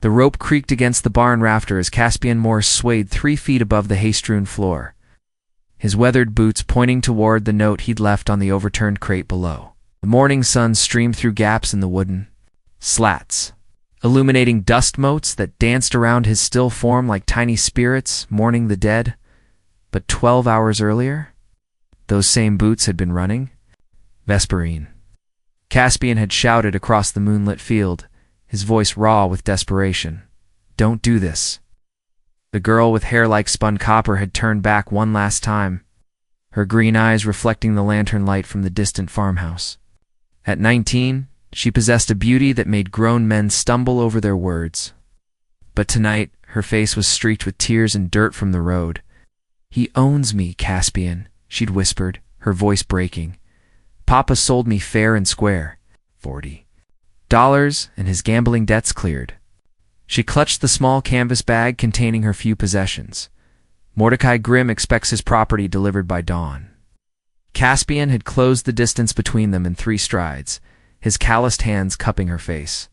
The rope creaked against the barn rafter as Caspian Morse swayed 3 feet above the hay-strewn floor, his weathered boots pointing toward the note he'd left on the overturned crate below. The morning sun streamed through gaps in the wooden slats, illuminating dust motes that danced around his still form like tiny spirits mourning the dead. But 12 hours earlier, those same boots had been running. Vesperine. Caspian had shouted across the moonlit field, his voice raw with desperation. "Don't do this." The girl with hair like spun copper had turned back one last time, her green eyes reflecting the lantern light from the distant farmhouse. At 19, she possessed a beauty that made grown men stumble over their words. But tonight, her face was streaked with tears and dirt from the road. "He owns me, Caspian," she'd whispered, her voice breaking. "Papa sold me fair and square. $40, and his gambling debts cleared." She clutched the small canvas bag containing her few possessions. Mordecai Grimm expects his property delivered by dawn. Caspian had closed the distance between them in 3 strides, his calloused hands cupping her face.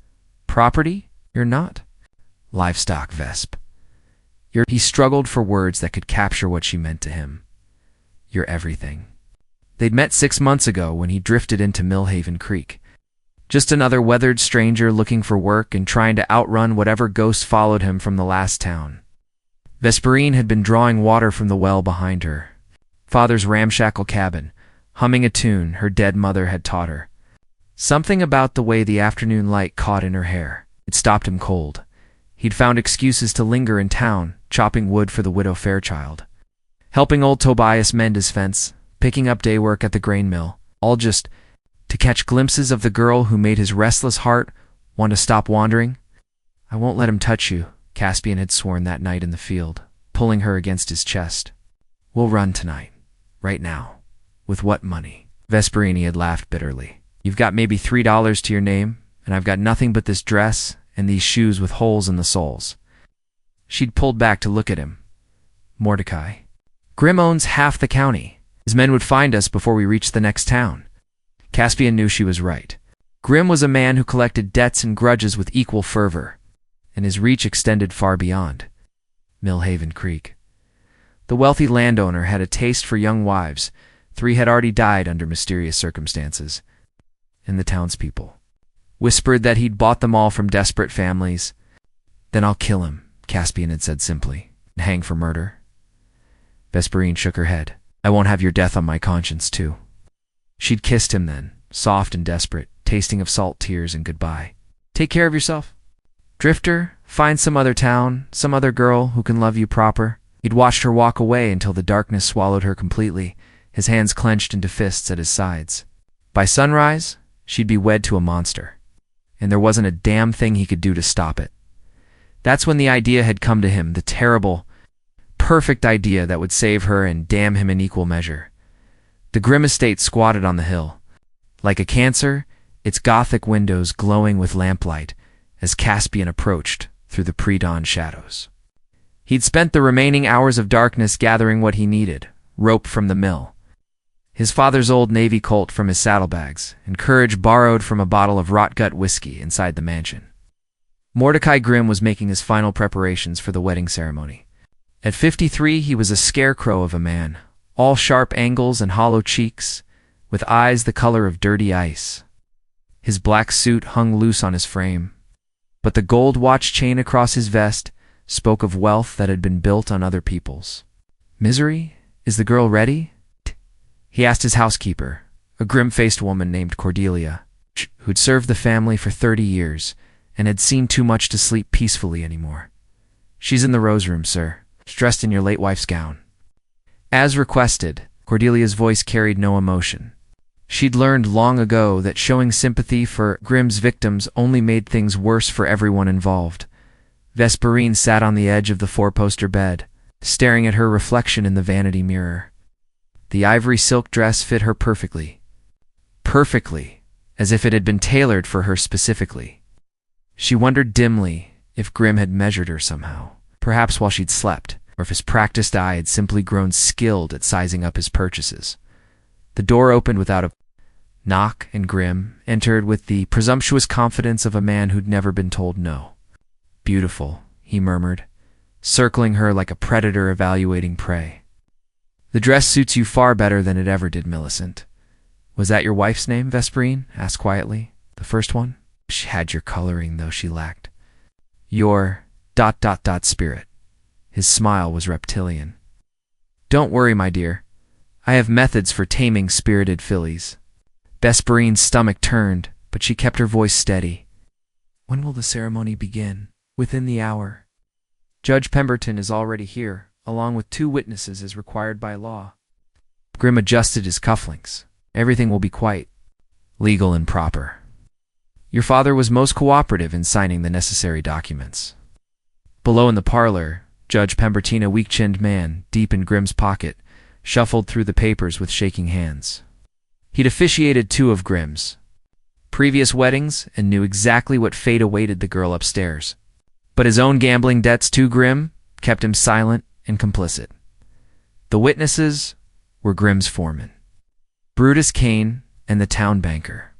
"Property? You're not?" "Livestock, Vesp. He struggled for words that could capture what she meant to him. "You're everything." They'd met 6 months ago when he drifted into Millhaven Creek. Just another weathered stranger looking for work and trying to outrun whatever ghost followed him from the last town. Vesperine had been drawing water from the well behind her father's ramshackle cabin, humming a tune her dead mother had taught her. Something about the way the afternoon light caught in her hair. It stopped him cold. He'd found excuses to linger in town, chopping wood for the widow Fairchild, helping old Tobias mend his fence, picking up day work at the grain mill, all just to catch glimpses of the girl who made his restless heart want to stop wandering. "I won't let him touch you," Caspian had sworn that night in the field, pulling her against his chest. "We'll run tonight. Right now." "With what money?" Vesperini had laughed bitterly. "You've got maybe $3 to your name, and I've got nothing but this dress and these shoes with holes in the soles." She'd pulled back to look at him. "Mordecai. Grimm owns half the county. His men would find us before we reached the next town." Caspian knew she was right. Grimm was a man who collected debts and grudges with equal fervor, and his reach extended far beyond Millhaven Creek. The wealthy landowner had a taste for young wives. 3 had already died under mysterious circumstances, and the townspeople whispered that he'd bought them all from desperate families. "Then I'll kill him," Caspian had said simply, "and hang for murder." Vesperine shook her head. "I won't have your death on my conscience, too." She'd kissed him then, soft and desperate, tasting of salt tears and goodbye. "Take care of yourself. Drifter, find some other town, some other girl who can love you proper." He'd watched her walk away until the darkness swallowed her completely, his hands clenched into fists at his sides. By sunrise, she'd be wed to a monster, and there wasn't a damn thing he could do to stop it. That's when the idea had come to him, the terrible, perfect idea that would save her and damn him in equal measure. The grim estate squatted on the hill, like a cancer, its Gothic windows glowing with lamplight as Caspian approached through the pre-dawn shadows. He'd spent the remaining hours of darkness gathering what he needed: rope from the mill, his father's old Navy Colt from his saddlebags, and courage borrowed from a bottle of rot-gut whiskey inside the mansion. Mordecai Grimm was making his final preparations for the wedding ceremony. At 53, he was a scarecrow of a man, all sharp angles and hollow cheeks, with eyes the color of dirty ice. His black suit hung loose on his frame, but the gold watch chain across his vest spoke of wealth that had been built on other people's. "Misery, is the girl ready?" he asked his housekeeper, a grim-faced woman named Cordelia, who'd served the family for 30 years and had seen too much to sleep peacefully anymore. "She's in the rose room, sir, dressed in your late wife's gown." As requested, Cordelia's voice carried no emotion. She'd learned long ago that showing sympathy for Grimm's victims only made things worse for everyone involved. Vesperine sat on the edge of the 4-poster bed, staring at her reflection in the vanity mirror. The ivory silk dress fit her perfectly. Perfectly, as if it had been tailored for her specifically. She wondered dimly if Grimm had measured her somehow, perhaps while she'd slept, or if his practiced eye had simply grown skilled at sizing up his purchases. The door opened without a knock, and Grimm entered with the presumptuous confidence of a man who'd never been told no. Beautiful, he murmured, circling her like a predator evaluating prey. The dress suits you far better than it ever did, Millicent. Was that your wife's name, Vesperine? Asked quietly. The first one? She had your coloring, though she lacked your ... spirit. His smile was reptilian. Don't worry, my dear. I have methods for taming spirited fillies. Vesperine's stomach turned, but she kept her voice steady. When will the ceremony begin? Within the hour. Judge Pemberton is already here, along with 2 witnesses as required by law. Grimm adjusted his cufflinks. Everything will be quite legal and proper. Your father was most cooperative in signing the necessary documents. Below in the parlor, Judge Pemberton, a weak-chinned man, deep in Grimm's pocket, shuffled through the papers with shaking hands. He'd officiated 2 of Grimm's previous weddings and knew exactly what fate awaited the girl upstairs. But his own gambling debts to Grimm kept him silent and complicit. The witnesses were Grimm's foreman, Brutus Kane, and the town banker,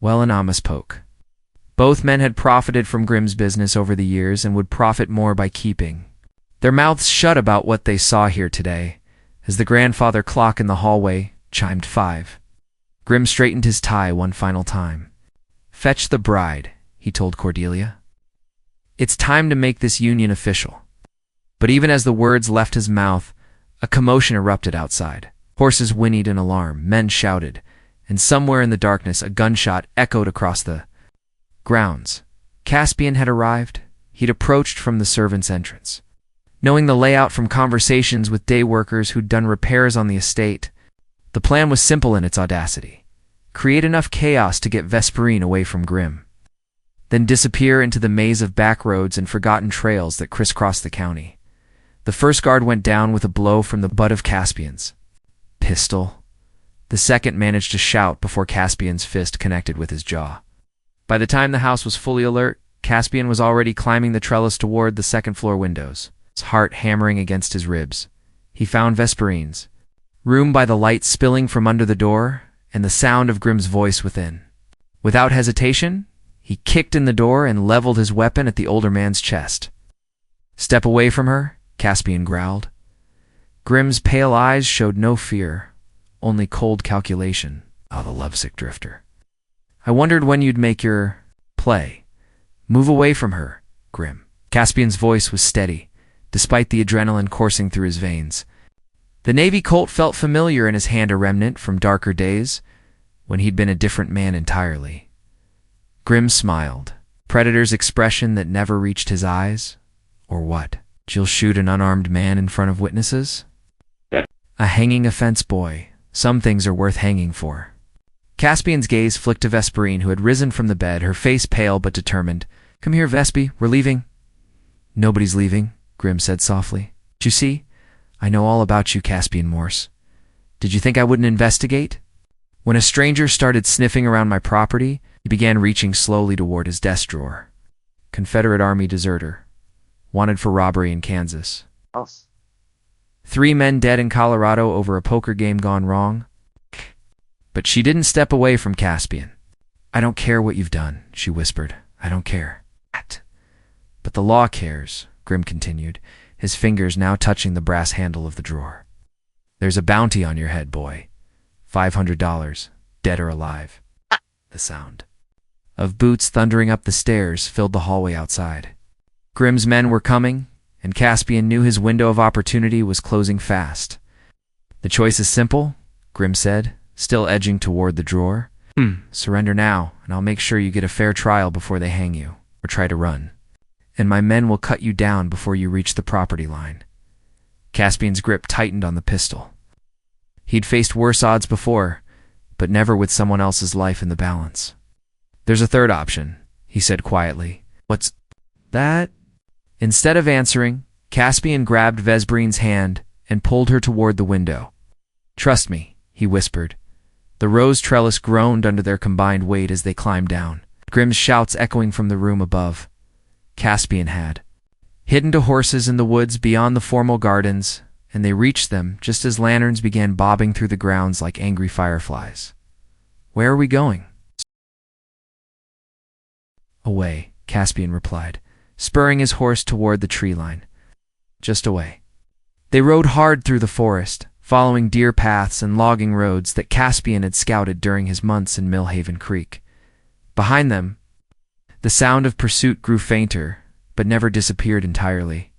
and Amos Polk. Both men had profited from Grimm's business over the years and would profit more by keeping their mouths shut about what they saw here today, as the grandfather clock in the hallway chimed 5. Grimm straightened his tie one final time. Fetch the bride, he told Cordelia. It's time to make this union official. But even as the words left his mouth, a commotion erupted outside. Horses whinnied in alarm, men shouted, and somewhere in the darkness a gunshot echoed across the grounds. Caspian had arrived. He'd approached from the servants' entrance. Knowing the layout from conversations with day workers who'd done repairs on the estate, the plan was simple in its audacity. Create enough chaos to get Vesperine away from Grimm, then disappear into the maze of back roads and forgotten trails that crisscrossed the county. The first guard went down with a blow from the butt of Caspian's pistol. The second managed to shout before Caspian's fist connected with his jaw. By the time the house was fully alert, Caspian was already climbing the trellis toward the second-floor windows, his heart hammering against his ribs. He found Vesperine's room by the light spilling from under the door and the sound of Grimm's voice within. Without hesitation, he kicked in the door and leveled his weapon at the older man's chest. Step away from her, Caspian growled. Grimm's pale eyes showed no fear, only cold calculation. Oh, the lovesick drifter. I wondered when you'd make your play. Move away from her, Grimm. Caspian's voice was steady, despite the adrenaline coursing through his veins. The Navy Colt felt familiar in his hand, a remnant from darker days, when he'd been a different man entirely. Grimm smiled. Predator's expression that never reached his eyes? Or what? She'll shoot an unarmed man in front of witnesses? A hanging offense, boy. Some things are worth hanging for. Caspian's gaze flicked to Vesperine, who had risen from the bed, her face pale but determined. Come here, Vespi, we're leaving. Nobody's leaving, Grimm said softly. You see? I know all about you, Caspian Morse. Did you think I wouldn't investigate? When a stranger started sniffing around my property, he began reaching slowly toward his desk drawer. Confederate Army deserter. Wanted for robbery in Kansas. 3 men dead in Colorado over a poker game gone wrong. But she didn't step away from Caspian. I don't care what you've done, she whispered. I don't care. But the law cares, Grimm continued, his fingers now touching the brass handle of the drawer. There's a bounty on your head, boy. $500, dead or alive. The sound of boots thundering up the stairs filled the hallway outside. Grimm's men were coming, and Caspian knew his window of opportunity was closing fast. The choice is simple, Grimm said, still edging toward the drawer. Surrender now, and I'll make sure you get a fair trial before they hang you, or try to run. And my men will cut you down before you reach the property line. Caspian's grip tightened on the pistol. He'd faced worse odds before, but never with someone else's life in the balance. There's a third option, he said quietly. What's that? Instead of answering, Caspian grabbed Vesperine's hand and pulled her toward the window. Trust me, he whispered. The rose trellis groaned under their combined weight as they climbed down, Grimm's shouts echoing from the room above. Caspian had hidden to horses in the woods beyond the formal gardens, and they reached them just as lanterns began bobbing through the grounds like angry fireflies. Where are we going? Away, Caspian replied, spurring his horse toward the tree line. Just away. They rode hard through the forest, following deer paths and logging roads that Caspian had scouted during his months in Millhaven Creek. Behind them, the sound of pursuit grew fainter, but never disappeared entirely.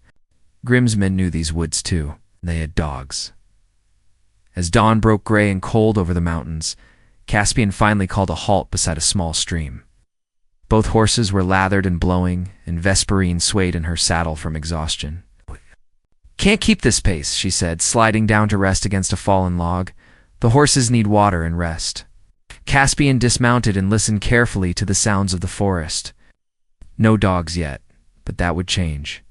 Grimm's men knew these woods too. They had dogs. As dawn broke gray and cold over the mountains, Caspian finally called a halt beside a small stream. Both horses were lathered and blowing, and Vesperine swayed in her saddle from exhaustion. "Can't keep this pace," she said, sliding down to rest against a fallen log. "The horses need water and rest." Caspian dismounted and listened carefully to the sounds of the forest. No dogs yet, but that would change.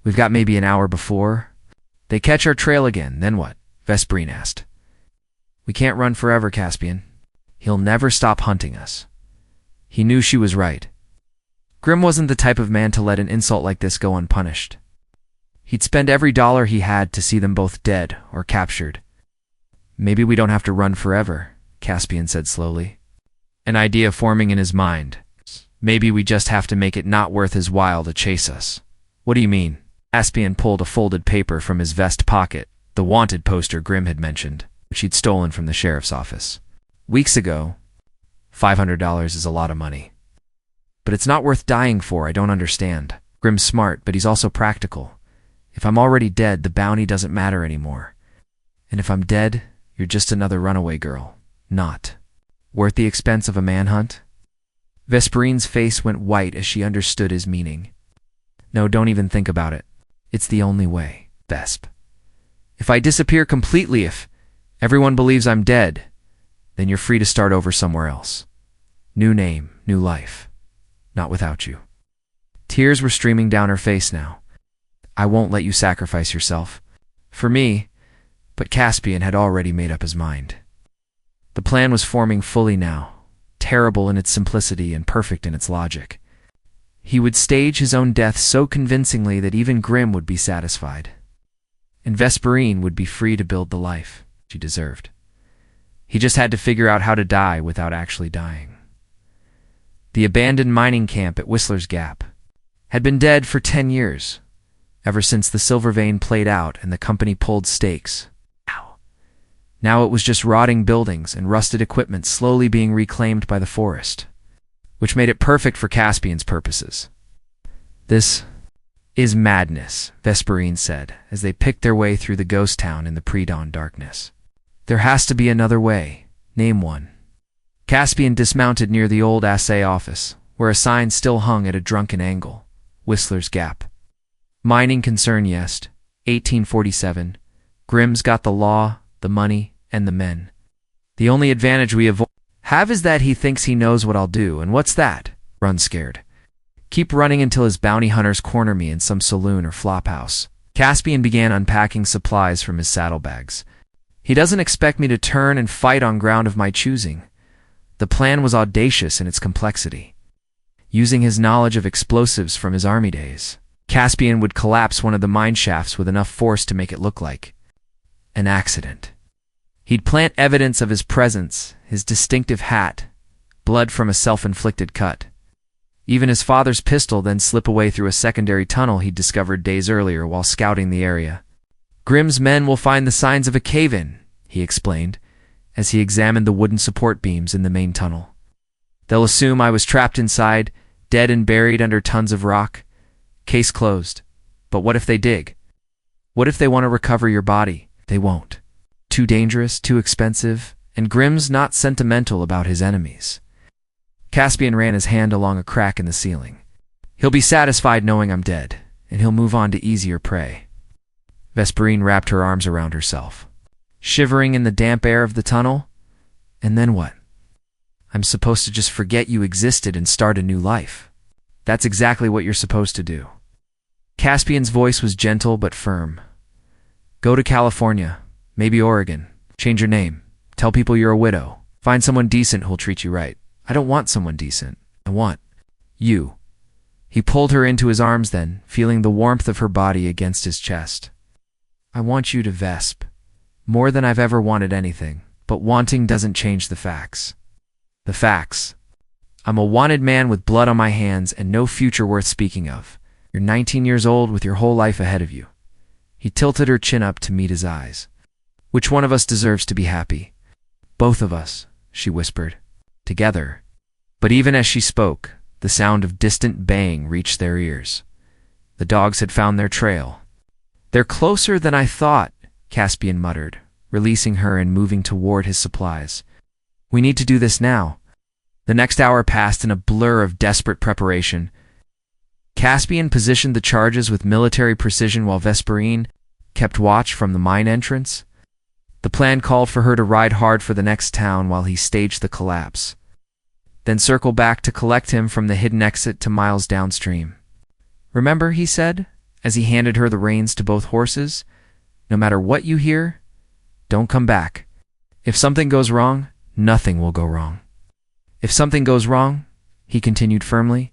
"We've got maybe an hour before they catch our trail again, then what?" Vesperine asked. "We can't run forever, Caspian. He'll never stop hunting us." He knew she was right. Grim wasn't the type of man to let an insult like this go unpunished. He'd spend every dollar he had to see them both dead or captured. "Maybe we don't have to run forever," Caspian said slowly, an idea forming in his mind. "Maybe we just have to make it not worth his while to chase us." "What do you mean?" Caspian pulled a folded paper from his vest pocket, the wanted poster Grim had mentioned, which he'd stolen from the sheriff's office weeks ago. $500 is a lot of money. "But it's not worth dying for, I don't understand." Grim's smart, but he's also practical. "If I'm already dead, the bounty doesn't matter anymore. And if I'm dead, you're just another runaway girl. Not worth the expense of a manhunt?" Vesperine's face went white as she understood his meaning. "No, don't even think about it. It's the only way, Vesp. If I disappear completely, if everyone believes I'm dead, then you're free to start over somewhere else. New name, new life. Not without you." Tears were streaming down her face now. "I won't let you sacrifice yourself. For me," but Caspian had already made up his mind. The plan was forming fully now, terrible in its simplicity and perfect in its logic. He would stage his own death so convincingly that even Grim would be satisfied. And Vesperine would be free to build the life she deserved. He just had to figure out how to die without actually dying. The abandoned mining camp at Whistler's Gap had been dead for 10 years, ever since the silver vein played out and the company pulled stakes. Now it was just rotting buildings and rusted equipment slowly being reclaimed by the forest, which made it perfect for Caspian's purposes. "This is madness," Vesperine said, as they picked their way through the ghost town in the pre-dawn darkness. "There has to be another way. Name one." Caspian dismounted near the old assay office, where a sign still hung at a drunken angle. Whistler's Gap. "Mining concern, yes. 1847. Grimm's got the law, the money, and the men. The only advantage we have is that he thinks he knows what I'll do, and what's that? Run scared. Keep running until his bounty hunters corner me in some saloon or flophouse." Caspian began unpacking supplies from his saddlebags. "He doesn't expect me to turn and fight on ground of my choosing." The plan was audacious in its complexity. Using his knowledge of explosives from his army days, Caspian would collapse one of the mine shafts with enough force to make it look like an accident. He'd plant evidence of his presence, his distinctive hat, blood from a self-inflicted cut. Even his father's pistol, then slip away through a secondary tunnel he'd discovered days earlier while scouting the area. "Grimm's men will find the signs of a cave-in," he explained, as he examined the wooden support beams in the main tunnel. "They'll assume I was trapped inside, dead and buried under tons of rock. Case closed. But what if they dig? What if they want to recover your body? They won't. Too dangerous, too expensive, and Grimm's not sentimental about his enemies." Caspian ran his hand along a crack in the ceiling. "He'll be satisfied knowing I'm dead, and he'll move on to easier prey." Vesperine wrapped her arms around herself. "Shivering in the damp air of the tunnel? And then what? I'm supposed to just forget you existed and start a new life. That's exactly what you're supposed to do." Caspian's voice was gentle but firm. "Go to California, maybe Oregon. Change your name. Tell people you're a widow. Find someone decent who'll treat you right." "I don't want someone decent. I want you." He pulled her into his arms then, feeling the warmth of her body against his chest. "I want you to Vesp. More than I've ever wanted anything. But wanting doesn't change the facts." "The facts?" I'm a wanted man with blood on my hands and no future worth speaking of. You're 19 years old with your whole life ahead of you." He tilted her chin up to meet his eyes. "Which one of us deserves to be happy?" "Both of us," she whispered. "Together." But even as she spoke, the sound of distant baying reached their ears. The dogs had found their trail. "They're closer than I thought," Caspian muttered, releasing her and moving toward his supplies. "We need to do this now." The next hour passed in a blur of desperate preparation. Caspian positioned the charges with military precision while Vesperine kept watch from the mine entrance. The plan called for her to ride hard for the next town while he staged the collapse, then circle back to collect him from the hidden exit to miles downstream. "Remember," he said, as he handed her the reins to both horses, "no matter what you hear, don't come back. If something goes wrong, nothing will go wrong. If something goes wrong," he continued firmly,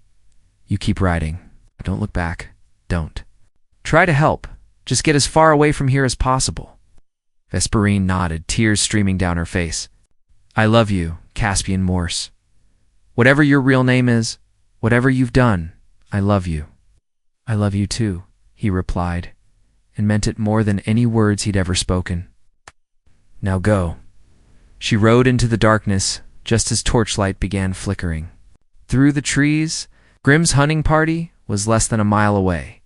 "you keep riding. Don't look back. Don't. Try to help. Just get as far away from here as possible." Vesperine nodded, tears streaming down her face. "I love you, Caspian Morse. Whatever your real name is, whatever you've done, I love you." "I love you too," he replied, and meant it more than any words he'd ever spoken. "Now go." She rode into the darkness just as torchlight began flickering. Through the trees, Grimm's hunting party was less than a mile away.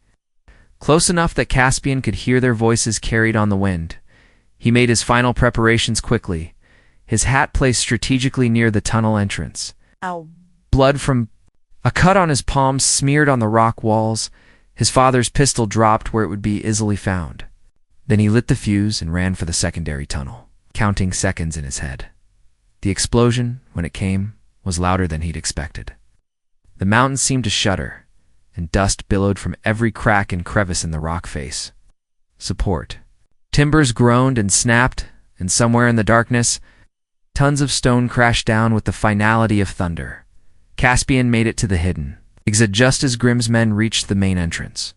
Close enough that Caspian could hear their voices carried on the wind. He made his final preparations quickly, his hat placed strategically near the tunnel entrance. Ow. Blood from a cut on his palm smeared on the rock walls. His father's pistol dropped where it would be easily found. Then he lit the fuse and ran for the secondary tunnel, counting seconds in his head. The explosion, when it came, was louder than he'd expected. The mountains seemed to shudder, and dust billowed from every crack and crevice in the rock face. Support. Timbers groaned and snapped, and somewhere in the darkness, tons of stone crashed down with the finality of thunder. Caspian made it to the hidden exit just as Grimm's men reached the main entrance.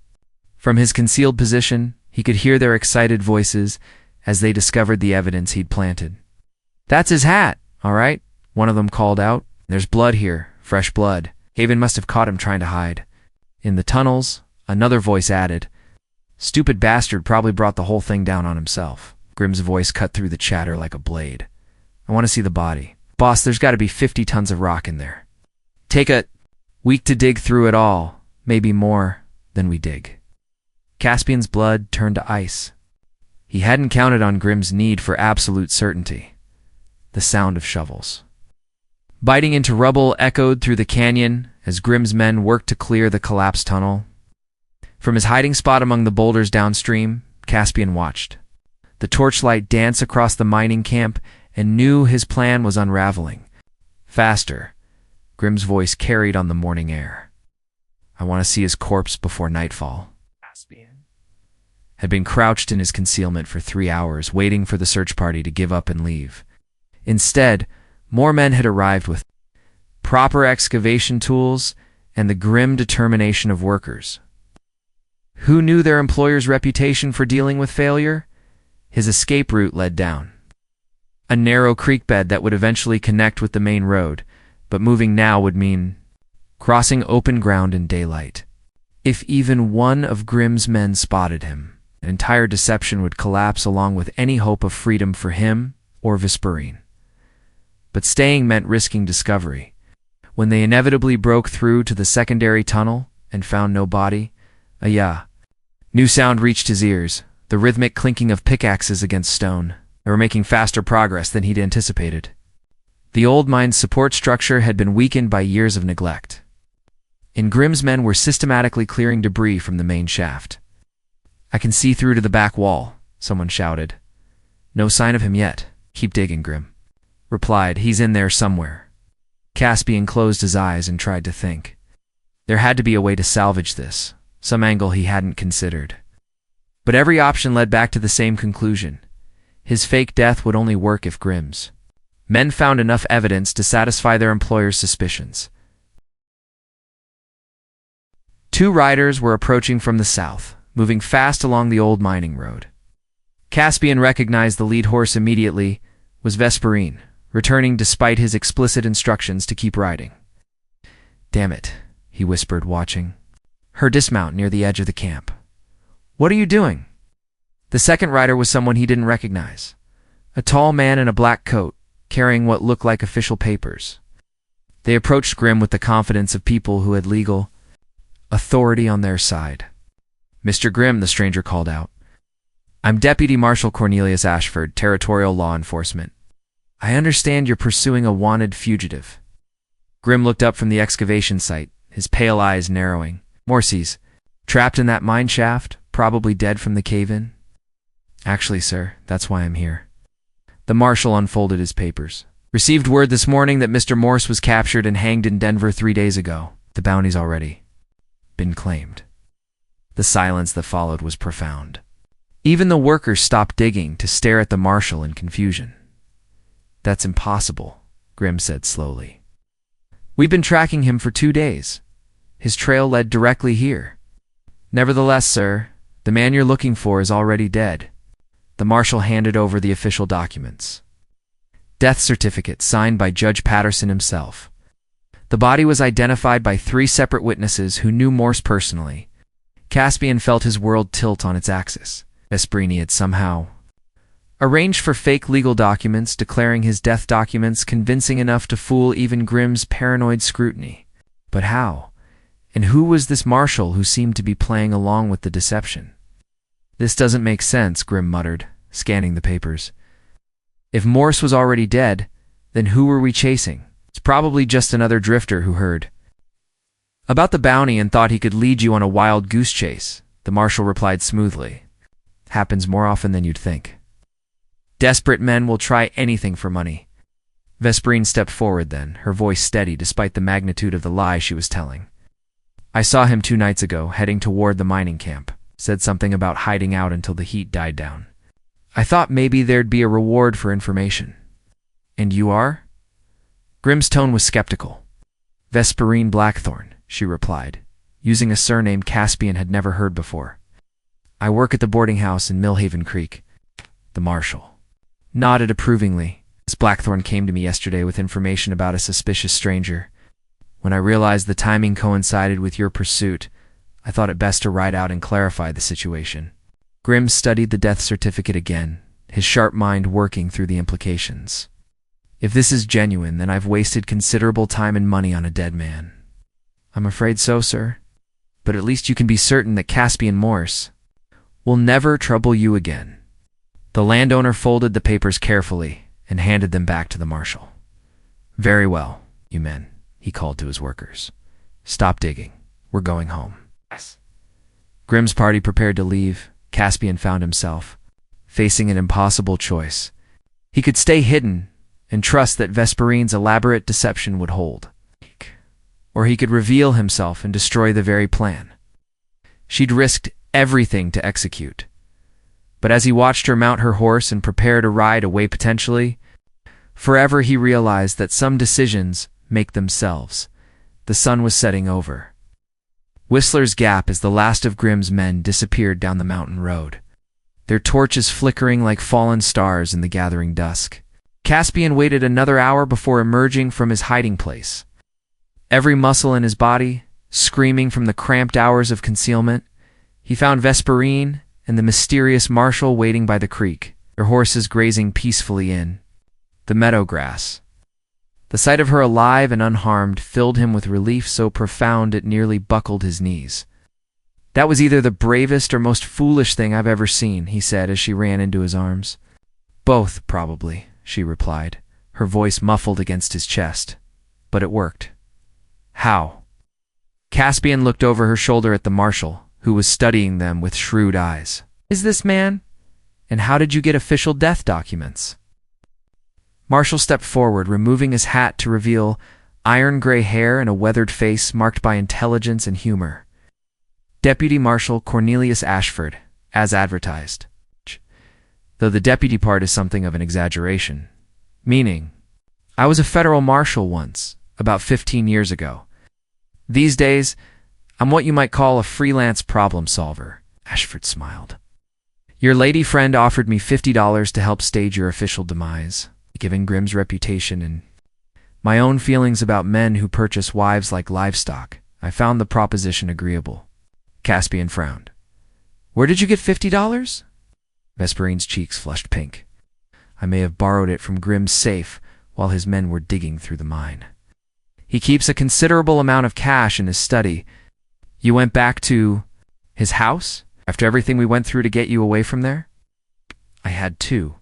From his concealed position, he could hear their excited voices as they discovered the evidence he'd planted. "That's his hat, all right," one of them called out. "There's blood here, fresh blood. Haven must have caught him trying to hide." In the tunnels, another voice added, "Stupid bastard probably brought the whole thing down on himself." Grimm's voice cut through the chatter like a blade. "I want to see the body. Boss, there's got to be 50 tons of rock in there. Take a week to dig through it all, maybe more than we dig." Caspian's blood turned to ice. He hadn't counted on Grimm's need for absolute certainty. The sound of shovels biting into rubble echoed through the canyon as Grimm's men worked to clear the collapsed tunnel. From his hiding spot among the boulders downstream, Caspian watched the torchlight dance across the mining camp and knew his plan was unraveling. "Faster," Grimm's voice carried on the morning air. "I want to see his corpse before nightfall." Caspian had been crouched in his concealment for 3 hours, waiting for the search party to give up and leave. Instead, more men had arrived with proper excavation tools and the grim determination of workers. Who knew their employer's reputation for dealing with failure? His escape route led down a narrow creek bed that would eventually connect with the main road, but moving now would mean crossing open ground in daylight. If even one of Grimm's men spotted him, an entire deception would collapse along with any hope of freedom for him or Vesperine. But staying meant risking discovery. When they inevitably broke through to the secondary tunnel and found no body, a new sound reached his ears, the rhythmic clinking of pickaxes against stone. They were making faster progress than he'd anticipated. The old mine's support structure had been weakened by years of neglect, and Grimm's men were systematically clearing debris from the main shaft. "I can see through to the back wall," someone shouted. "No sign of him yet. Keep digging," Grimm replied. "He's in there somewhere." Caspian closed his eyes and tried to think. There had to be a way to salvage this, some angle he hadn't considered. But every option led back to the same conclusion. His fake death would only work if Grimm's men found enough evidence to satisfy their employer's suspicions. 2 riders were approaching from the south, moving fast along the old mining road. Caspian recognized the lead horse immediately was Vesperine, returning despite his explicit instructions to keep riding. Damn it, he whispered, watching her dismount near the edge of the camp. What are you doing? The second rider was someone he didn't recognize. A tall man in a black coat, carrying what looked like official papers. They approached Grimm with the confidence of people who had legal authority on their side. Mr. Grimm, the stranger called out. I'm Deputy Marshal Cornelius Ashford, Territorial Law Enforcement. I understand you're pursuing a wanted fugitive. Grimm looked up from the excavation site, his pale eyes narrowing. Morses, trapped in that mine shaft, probably dead from the cave-in? Actually, sir, that's why I'm here. The marshal unfolded his papers. Received word this morning that Mr. Morse was captured and hanged in Denver 3 days ago. The bounty's already been claimed. The silence that followed was profound. Even the workers stopped digging to stare at the marshal in confusion. That's impossible, Grimm said slowly. We've been tracking him for 2 days. His trail led directly here. Nevertheless, sir, the man you're looking for is already dead. The marshal handed over the official documents. Death certificate signed by Judge Patterson himself. The body was identified by 3 separate witnesses who knew Morse personally. Caspian felt his world tilt on its axis. Vesperini had somehow arranged for fake legal documents, declaring his death documents convincing enough to fool even Grimm's paranoid scrutiny. But how? And who was this marshal who seemed to be playing along with the deception? This doesn't make sense, Grimm muttered, scanning the papers. If Morse was already dead, then who were we chasing? It's probably just another drifter who heard about the bounty and thought he could lead you on a wild goose chase, the marshal replied smoothly. Happens more often than you'd think. Desperate men will try anything for money. Vesperine stepped forward then, her voice steady despite the magnitude of the lie she was telling. I saw him 2 nights ago, heading toward the mining camp. Said something about hiding out until the heat died down. I thought maybe there'd be a reward for information. And you are? Grimm's tone was skeptical. Vesperine Blackthorn, she replied, using a surname Caspian had never heard before. I work at the boarding house in Millhaven Creek. The marshal nodded approvingly. Miss Blackthorn came to me yesterday with information about a suspicious stranger. When I realized the timing coincided with your pursuit, I thought it best to ride out and clarify the situation. Grimm studied the death certificate again, his sharp mind working through the implications. If this is genuine, then I've wasted considerable time and money on a dead man. I'm afraid so, sir. But at least you can be certain that Caspian Morse will never trouble you again. The landowner folded the papers carefully and handed them back to the marshal. Very well, you men, he called to his workers. Stop digging. We're going home. Grimm's party prepared to leave. Caspian found himself facing an impossible choice. He could stay hidden and trust that Vesperine's elaborate deception would hold. Or he could reveal himself and destroy the very plan she'd risked everything to execute. But as he watched her mount her horse and prepare to ride away potentially, forever he realized that some decisions make themselves. The sun was setting over. Whistler's Gap as the last of Grimm's men disappeared down the mountain road, their torches flickering like fallen stars in the gathering dusk. Caspian waited another hour before emerging from his hiding place. Every muscle in his body screaming from the cramped hours of concealment. He found Vesperine and the mysterious marshal waiting by the creek, their horses grazing peacefully in the meadow grass. The sight of her alive and unharmed filled him with relief so profound it nearly buckled his knees. That was either the bravest or most foolish thing I've ever seen, he said as she ran into his arms. Both, probably, she replied, her voice muffled against his chest. But it worked. How? Caspian looked over her shoulder at the marshal, who was studying them with shrewd eyes. Is this man? And how did you get official death documents? Marshall stepped forward, removing his hat to reveal iron-gray hair and a weathered face marked by intelligence and humor. Deputy Marshal Cornelius Ashford, as advertised. Though the deputy part is something of an exaggeration. Meaning, I was a federal marshal once, about 15 years ago. These days, I'm what you might call a freelance problem solver. Ashford smiled. Your lady friend offered me $50 to help stage your official demise, given Grimm's reputation and my own feelings about men who purchase wives like livestock, I found the proposition agreeable. Caspian frowned. Where did you get $50? Vesperine's cheeks flushed pink. I may have borrowed it from Grimm's safe while his men were digging through the mine. He keeps a considerable amount of cash in his study. You went back to his house after everything we went through to get you away from there? I had to.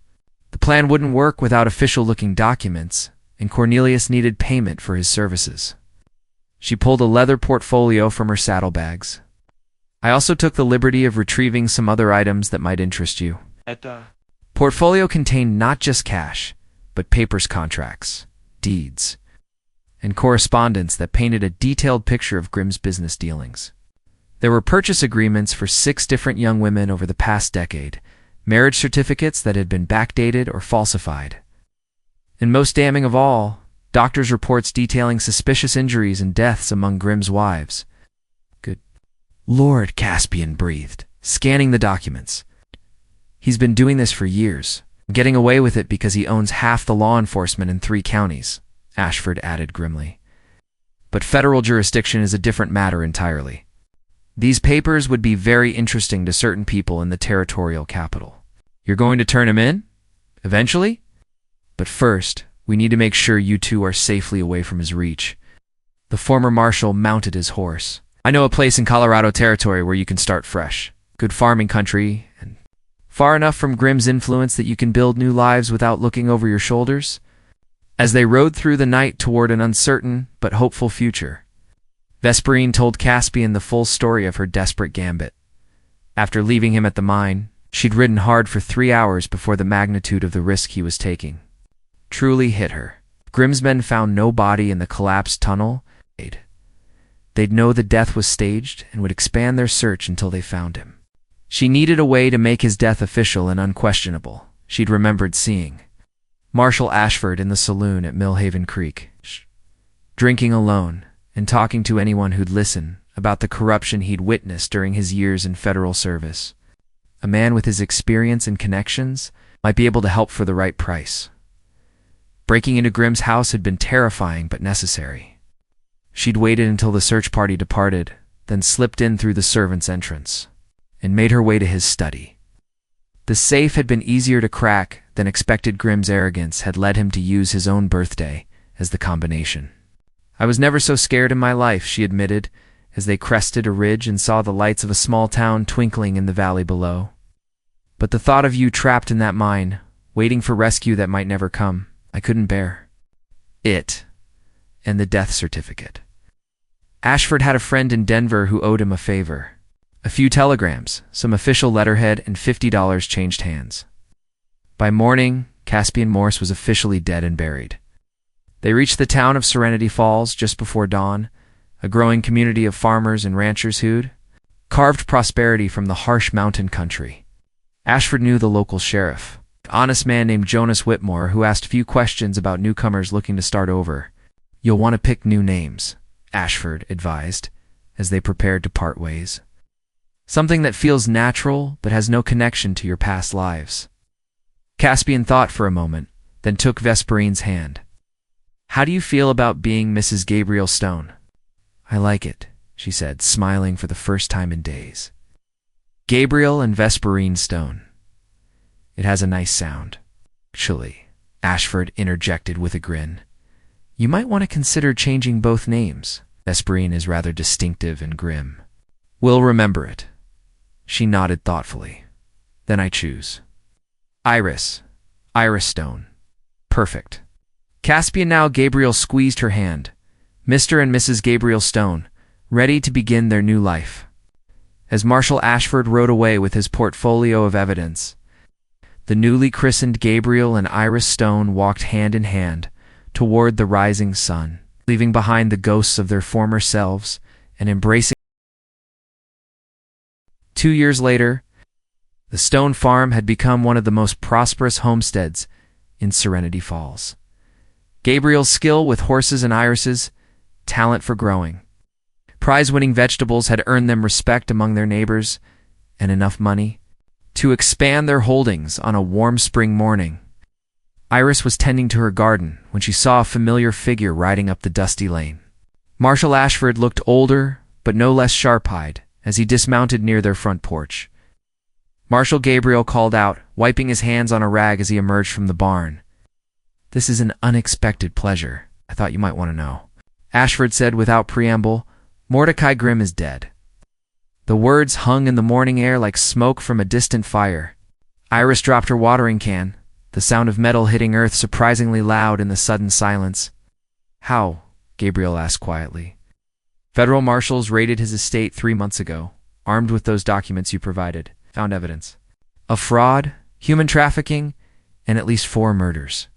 The plan wouldn't work without official-looking documents, and Cornelius needed payment for his services. She pulled a leather portfolio from her saddlebags. I also took the liberty of retrieving some other items that might interest you. Portfolio contained not just cash, but papers, contracts, deeds, and correspondence that painted a detailed picture of Grimm's business dealings. There were purchase agreements for 6 different young women over the past decade, marriage certificates that had been backdated or falsified. And most damning of all, doctors' reports detailing suspicious injuries and deaths among Grimm's wives. Good Lord, Caspian breathed, scanning the documents. He's been doing this for years, getting away with it because he owns half the law enforcement in 3 counties, Ashford added grimly. But federal jurisdiction is a different matter entirely. These papers would be very interesting to certain people in the territorial capital. You're going to turn him in? Eventually? But first, we need to make sure you two are safely away from his reach. The former marshal mounted his horse. I know a place in Colorado Territory where you can start fresh. Good farming country, and far enough from Grimm's influence that you can build new lives without looking over your shoulders. As they rode through the night toward an uncertain but hopeful future, Vesperine told Caspian the full story of her desperate gambit. After leaving him at the mine, she'd ridden hard for 3 hours before the magnitude of the risk he was taking truly hit her. Grimm's men found no body in the collapsed tunnel. They'd know the death was staged and would expand their search until they found him. She needed a way to make his death official and unquestionable. She'd remembered seeing Marshal Ashford in the saloon at Millhaven Creek, drinking alone and talking to anyone who'd listen about the corruption he'd witnessed during his years in federal service. A man with his experience and connections might be able to help for the right price. Breaking into Grimm's house had been terrifying but necessary. She'd waited until the search party departed, then slipped in through the servants' entrance, and made her way to his study. The safe had been easier to crack than expected. Grimm's arrogance had led him to use his own birthday as the combination. I was never so scared in my life, she admitted, as they crested a ridge and saw the lights of a small town twinkling in the valley below. But the thought of you trapped in that mine, waiting for rescue that might never come, I couldn't bear. It, and the death certificate. Ashford had a friend in Denver who owed him a favor. A few telegrams, some official letterhead, and $50 changed hands. By morning, Caspian Morse was officially dead and buried. They reached the town of Serenity Falls just before dawn, a growing community of farmers and ranchers who'd carved prosperity from the harsh mountain country. Ashford knew the local sheriff, an honest man named Jonas Whitmore, who asked few questions about newcomers looking to start over. You'll want to pick new names, Ashford advised, as they prepared to part ways. Something that feels natural but has no connection to your past lives. Caspian thought for a moment, then took Vesperine's hand. How do you feel about being Mrs. Gabriel Stone? I like it, she said, smiling for the first time in days. Gabriel and Vesperine Stone. It has a nice sound. Actually, Ashford interjected with a grin. You might want to consider changing both names. Vesperine is rather distinctive and grim. We'll remember it. She nodded thoughtfully. Then I choose. Iris. Iris Stone. Perfect. Caspian now Gabriel squeezed her hand. Mr. and Mrs. Gabriel Stone, ready to begin their new life. As Marshal Ashford rode away with his portfolio of evidence, the newly christened Gabriel and Iris Stone walked hand in hand toward the rising sun, leaving behind the ghosts of their former selves and embracing. 2 years later, the Stone farm had become one of the most prosperous homesteads in Serenity Falls. Gabriel's skill with horses and Iris's talent for growing prize-winning vegetables had earned them respect among their neighbors and enough money to expand their holdings on a warm spring morning. Iris was tending to her garden when she saw a familiar figure riding up the dusty lane. Marshal Ashford looked older, but no less sharp-eyed, as he dismounted near their front porch. Marshal Gabriel called out, wiping his hands on a rag as he emerged from the barn. "This is an unexpected pleasure. I thought you might want to know." Ashford said without preamble, "Mordecai Grimm is dead." The words hung in the morning air like smoke from a distant fire. Iris dropped her watering can, the sound of metal hitting earth surprisingly loud in the sudden silence. "How?" Gabriel asked quietly. "Federal marshals raided his estate 3 months ago, armed with those documents you provided. Found evidence of fraud, human trafficking, and at least 4 murders."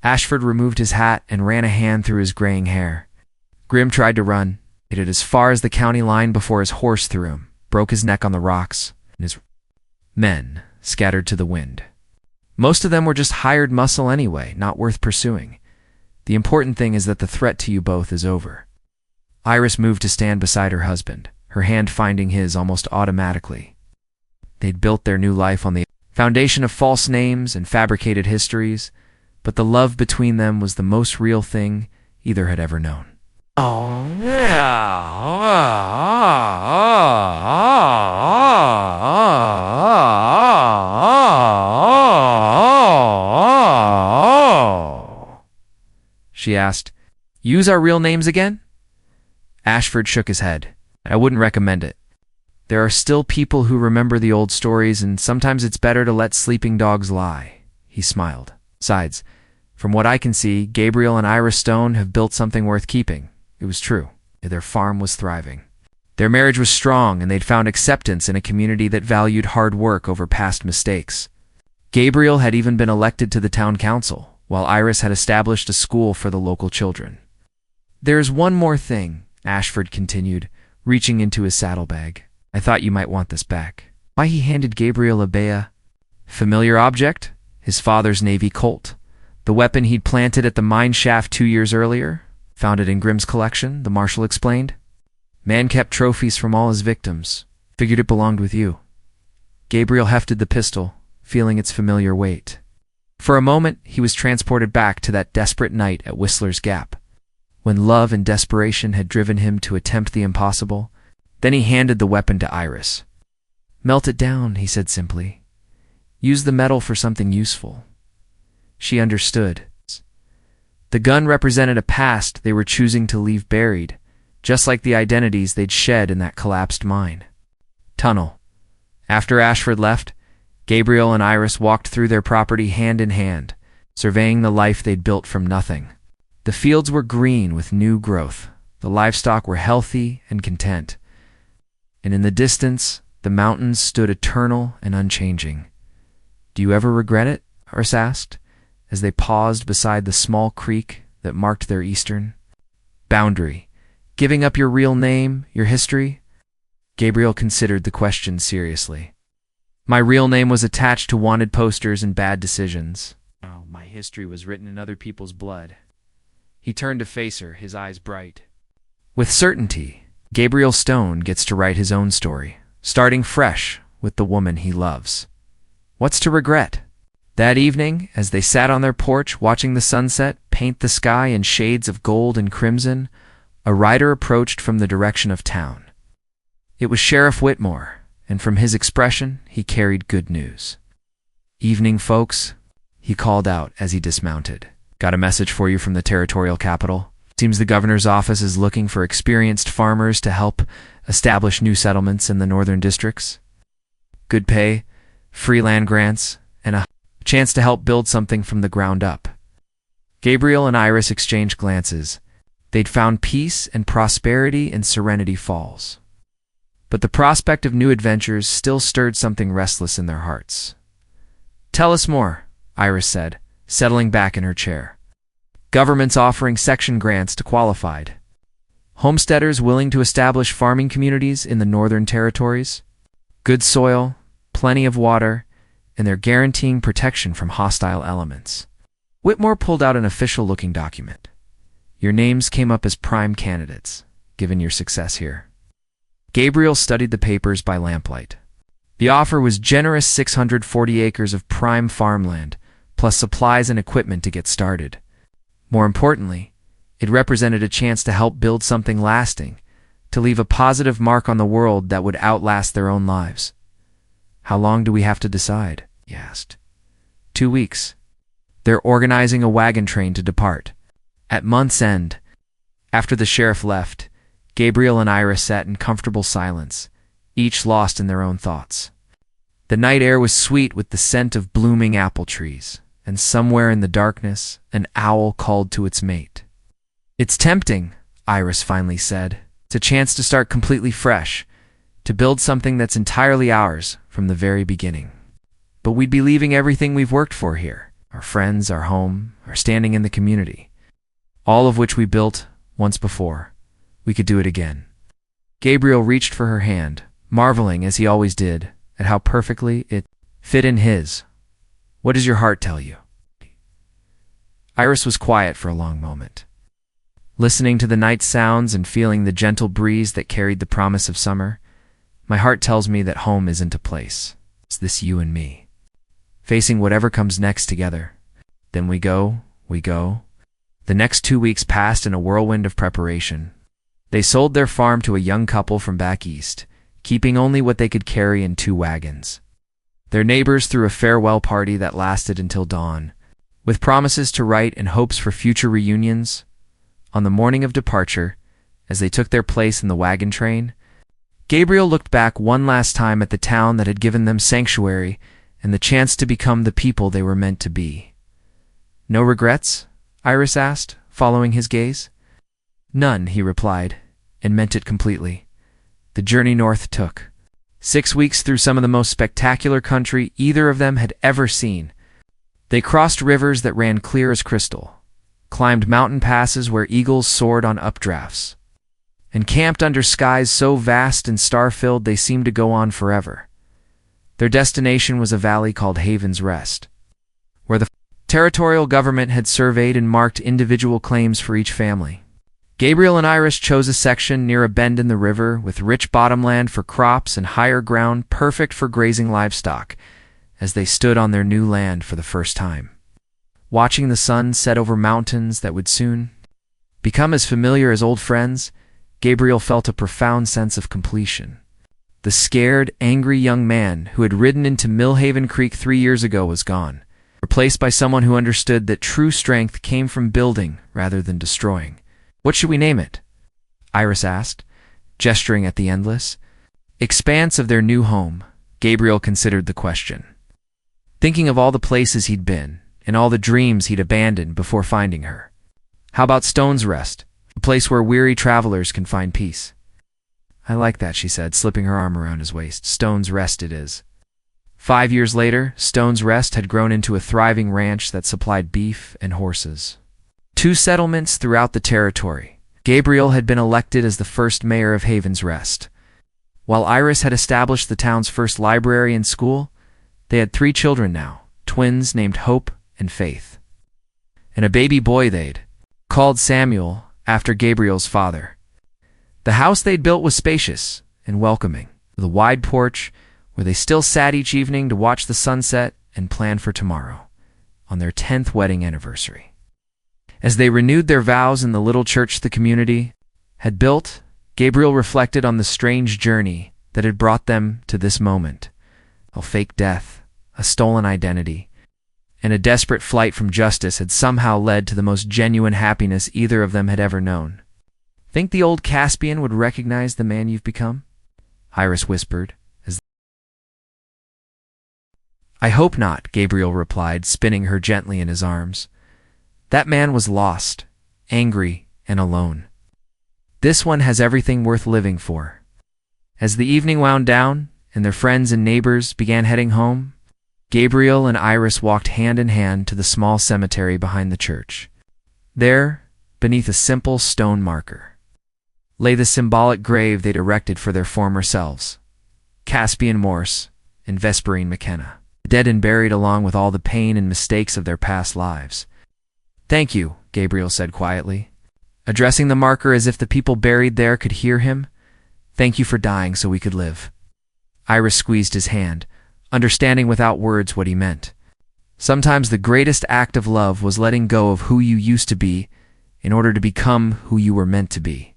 Ashford removed his hat and ran a hand through his graying hair. Grimm tried to run. He made it as far as the county line before his horse threw him, broke his neck on the rocks, and his men scattered to the wind. Most of them were just hired muscle anyway, not worth pursuing. The important thing is that the threat to you both is over. Iris moved to stand beside her husband, her hand finding his almost automatically. They'd built their new life on the foundation of false names and fabricated histories, but the love between them was the most real thing either had ever known. "Oh, yeah. She asked, "Use our real names again?" Ashford shook his head. "I wouldn't recommend it. There are still people who remember the old stories, and sometimes it's better to let sleeping dogs lie." He smiled. "Besides, from what I can see, Gabriel and Iris Stone have built something worth keeping." It was true. Their farm was thriving. Their marriage was strong, and they'd found acceptance in a community that valued hard work over past mistakes. Gabriel had even been elected to the town council, while Iris had established a school for the local children. "There's one more thing," Ashford continued, reaching into his saddlebag. "I thought you might want this back." Why he handed Gabriel a familiar object? His father's Navy Colt. The weapon he'd planted at the mine shaft 2 years earlier? Found it in Grimm's collection, the marshal explained. "Man kept trophies from all his victims. Figured it belonged with you." Gabriel hefted the pistol, feeling its familiar weight. For a moment, he was transported back to that desperate night at Whistler's Gap, when love and desperation had driven him to attempt the impossible. Then he handed the weapon to Iris. "Melt it down," he said simply. "Use the metal for something useful." She understood. The gun represented a past they were choosing to leave buried, just like the identities they'd shed in that collapsed mine. Tunnel. After Ashford left, Gabriel and Iris walked through their property hand in hand, surveying the life they'd built from nothing. The fields were green with new growth. The livestock were healthy and content. And in the distance, the mountains stood eternal and unchanging. "Do you ever regret it?" Iris asked, as they paused beside the small creek that marked their eastern boundary. "Giving up your real name, your history?" Gabriel considered the question seriously. "My real name was attached to wanted posters and bad decisions. Oh, my history was written in other people's blood." He turned to face her, his eyes bright. With certainty, Gabriel Stone gets to write his own story, starting fresh with the woman he loves. What's to regret? That evening, as they sat on their porch watching the sunset paint the sky in shades of gold and crimson, a rider approached from the direction of town. It was Sheriff Whitmore, and from his expression, he carried good news. "Evening, folks," he called out as he dismounted. "Got a message for you from the territorial capital. Seems the governor's office is looking for experienced farmers to help establish new settlements in the northern districts. Good pay, free land grants, and a chance to help build something from the ground up." Gabriel and Iris exchanged glances. They'd found peace and prosperity in Serenity Falls. But the prospect of new adventures still stirred something restless in their hearts. "Tell us more," Iris said, settling back in her chair. "Government's offering section grants to qualified homesteaders willing to establish farming communities in the northern territories. Good soil, plenty of water, and they're guaranteeing protection from hostile elements." Whitmore pulled out an official-looking document. "Your names came up as prime candidates, given your success here." Gabriel studied the papers by lamplight. The offer was generous 640 acres of prime farmland, plus supplies and equipment to get started. More importantly, it represented a chance to help build something lasting, to leave a positive mark on the world that would outlast their own lives. "How long do we have to decide?" he asked. 2 weeks. They're organizing a wagon train to depart. At month's end, after the sheriff left, Gabriel and Iris sat in comfortable silence, each lost in their own thoughts. The night air was sweet with the scent of blooming apple trees, and somewhere in the darkness, an owl called to its mate. "It's tempting," Iris finally said. "It's a chance to start completely fresh, to build something that's entirely ours from the very beginning. But we'd be leaving everything we've worked for here, our friends, our home, our standing in the community, all of which we built once before. We could do it again." Gabriel reached for her hand, marveling, as he always did, at how perfectly it fit in his. "What does your heart tell you?" Iris was quiet for a long moment, listening to the night sounds and feeling the gentle breeze that carried the promise of summer. "My heart tells me that home isn't a place. It's this you and me, facing whatever comes next together. Then we go. The next 2 weeks passed in a whirlwind of preparation. They sold their farm to a young couple from back east, keeping only what they could carry in 2 wagons. Their neighbors threw a farewell party that lasted until dawn, with promises to write and hopes for future reunions. On the morning of departure, as they took their place in the wagon train, Gabriel looked back one last time at the town that had given them sanctuary and the chance to become the people they were meant to be. "No regrets?" Iris asked, following his gaze. "None," he replied, and meant it completely. The journey north took 6 weeks through some of the most spectacular country either of them had ever seen. They crossed rivers that ran clear as crystal, climbed mountain passes where eagles soared on updrafts, and camped under skies so vast and star-filled they seemed to go on forever. Their destination was a valley called Haven's Rest, where the territorial government had surveyed and marked individual claims for each family. Gabriel and Iris chose a section near a bend in the river with rich bottomland for crops and higher ground perfect for grazing livestock as they stood on their new land for the first time. Watching the sun set over mountains that would soon become as familiar as old friends, Gabriel felt a profound sense of completion. The scared, angry young man who had ridden into Millhaven Creek 3 years ago was gone, replaced by someone who understood that true strength came from building rather than destroying. "What should we name it?" Iris asked, gesturing at the endless expanse of their new home. Gabriel considered the question, thinking of all the places he'd been and all the dreams he'd abandoned before finding her. "How about Stone's Rest, a place where weary travelers can find peace?" "I like that," she said, slipping her arm around his waist. "Stone's Rest it is." 5 years later, Stone's Rest had grown into a thriving ranch that supplied beef and horses. 2 settlements throughout the territory. Gabriel had been elected as the first mayor of Haven's Rest, while Iris had established the town's first library and school. They had 3 children now, twins named Hope and Faith, and a baby boy they'd called Samuel after Gabriel's father. The house they'd built was spacious and welcoming, with a wide porch where they still sat each evening to watch the sunset and plan for tomorrow, on their 10th wedding anniversary. As they renewed their vows in the little church the community had built, Gabriel reflected on the strange journey that had brought them to this moment. A fake death, a stolen identity, and a desperate flight from justice had somehow led to the most genuine happiness either of them had ever known. "Think the old Caspian would recognize the man you've become?" Iris whispered. "I hope not," Gabriel replied, spinning her gently in his arms. "That man was lost, angry, and alone. This one has everything worth living for." As the evening wound down, and their friends and neighbors began heading home, Gabriel and Iris walked hand in hand to the small cemetery behind the church. There, beneath a simple stone marker, lay the symbolic grave they'd erected for their former selves, Caspian Morse and Vesperine McKenna, dead and buried along with all the pain and mistakes of their past lives. "Thank you," Gabriel said quietly, addressing the marker as if the people buried there could hear him. "Thank you for dying so we could live." Iris squeezed his hand, understanding without words what he meant. Sometimes the greatest act of love was letting go of who you used to be in order to become who you were meant to be,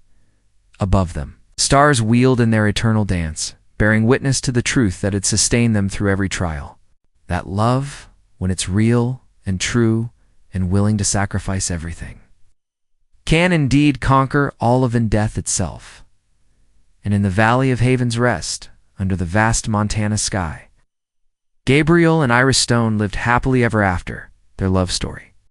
above them. Stars wheeled in their eternal dance, bearing witness to the truth that had sustained them through every trial. That love, when it's real and true and willing to sacrifice everything, can indeed conquer all of death itself. And in the valley of Haven's Rest, under the vast Montana sky, Gabriel and Iris Stone lived happily ever after, their love story.